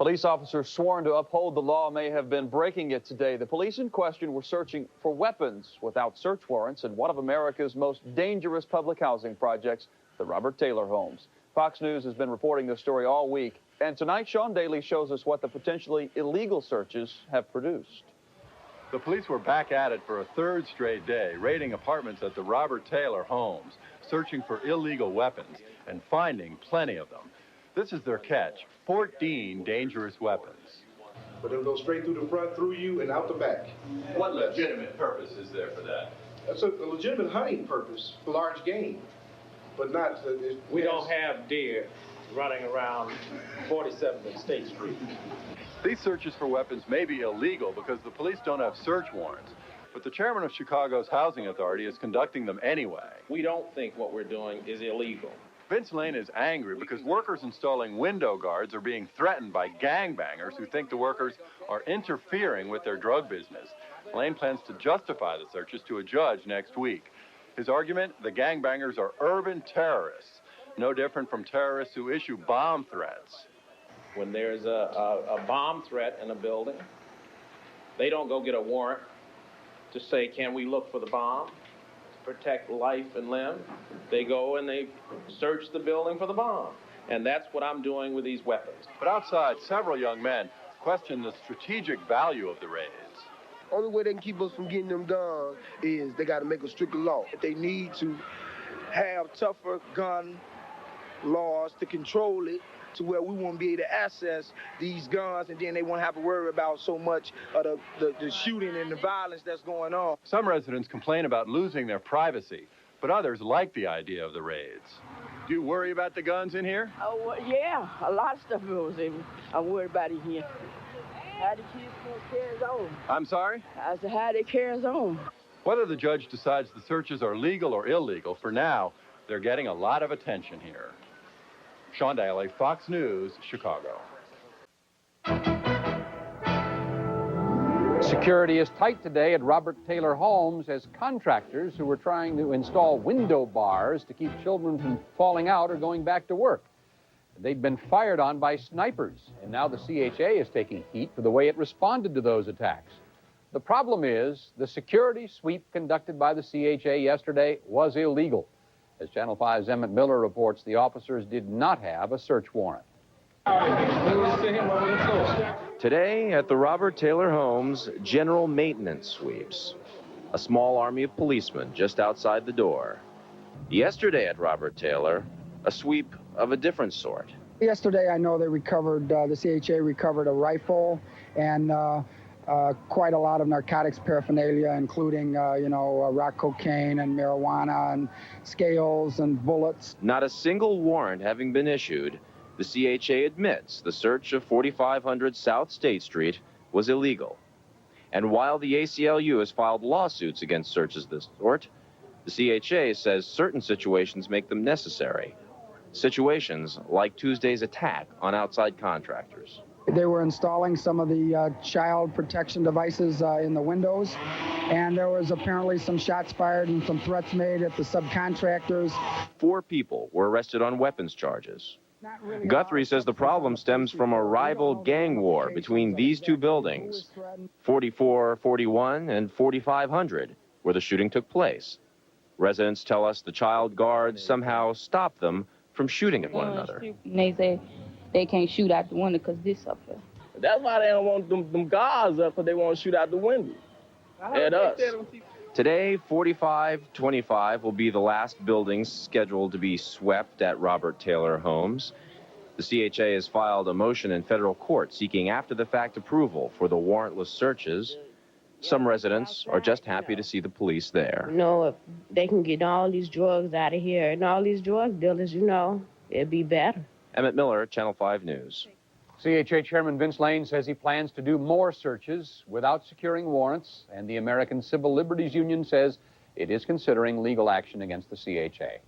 Police officers sworn to uphold the law may have been breaking it today. The police in question were searching for weapons without search warrants in one of America's most dangerous public housing projects, the Robert Taylor Homes. Fox News has been reporting this story all week, and tonight Sean Daly shows us what the potentially illegal searches have produced. The police were back at it for a third straight day, raiding apartments at the Robert Taylor Homes, searching for illegal weapons and finding plenty of them. This is their catch, 14 dangerous weapons. But they'll go straight through the front, through you, and out the back. What legitimate purpose is there for that? That's a legitimate hunting purpose for large game, but not... We don't have deer running around 47th and State Street. These searches for weapons may be illegal because the police don't have search warrants, but the chairman of Chicago's Housing Authority is conducting them anyway. We don't think what we're doing is illegal. Vince Lane is angry because workers installing window guards are being threatened by gangbangers who think the workers are interfering with their drug business. Lane plans to justify the searches to a judge next week. His argument, the gangbangers are urban terrorists, no different from terrorists who issue bomb threats. When there's a bomb threat in a building, they don't go get a warrant to say, can we look for the bomb? Protect life and limb. They go and they search the building for the bomb. And that's what I'm doing with these weapons. But outside, several young men question the strategic value of the raids. Only way they can keep us from getting them done is they got to make a stricter law. They need to have tougher gun laws to control it, to where we won't be able to access these guns, and then they won't have to worry about so much of the shooting and the violence that's going on. Some residents complain about losing their privacy, but others like the idea of the raids. Do you worry about the guns in here? Oh, well, yeah, a lot of stuff goes in. I'm worried about it here. How the kids gonna carry us on? I'm sorry? I said, how they carry us on? Whether the judge decides the searches are legal or illegal, for now, they're getting a lot of attention here. Sean Daly, Fox News, Chicago. Security is tight today at Robert Taylor Homes as contractors who were trying to install window bars to keep children from falling out are going back to work. They'd been fired on by snipers, and now the CHA is taking heat for the way it responded to those attacks. The problem is the security sweep conducted by the CHA yesterday was illegal. As Channel 5's Emmett Miller reports, the officers did not have a search warrant. Today at the Robert Taylor Homes, general maintenance sweeps. A small army of policemen just outside the door. Yesterday at Robert Taylor, a sweep of a different sort. Yesterday, I know they recovered, the CHA recovered a rifle and quite a lot of narcotics paraphernalia, including, rock cocaine and marijuana and scales and bullets. Not a single warrant having been issued, the CHA admits the search of 4500 South State Street was illegal. And while the ACLU has filed lawsuits against searches of this sort, the CHA says certain situations make them necessary. Situations like Tuesday's attack on outside contractors. They were installing some of the child protection devices in the windows, and there was apparently some shots fired and some threats made at the subcontractors. 4 people were arrested on weapons charges. Guthrie says the problem stems from a rival gang war between these two buildings, 4441 and 4500, where the shooting took place. Residents tell us the child guards somehow stopped them from shooting at one another. And they say they can't shoot out the window because this up here. That's why they don't want them guards up, because they want to shoot out the window at us. Today, 4525 will be the last buildings scheduled to be swept at Robert Taylor Homes. The CHA has filed a motion in federal court seeking after-the-fact approval for the warrantless searches. Some residents are just happy to see the police there. If they can get all these drugs out of here and all these drug dealers, it'd be better. Emmett Miller, Channel 5 News. CHA Chairman Vince Lane says he plans to do more searches without securing warrants, and the American Civil Liberties Union says it is considering legal action against the CHA.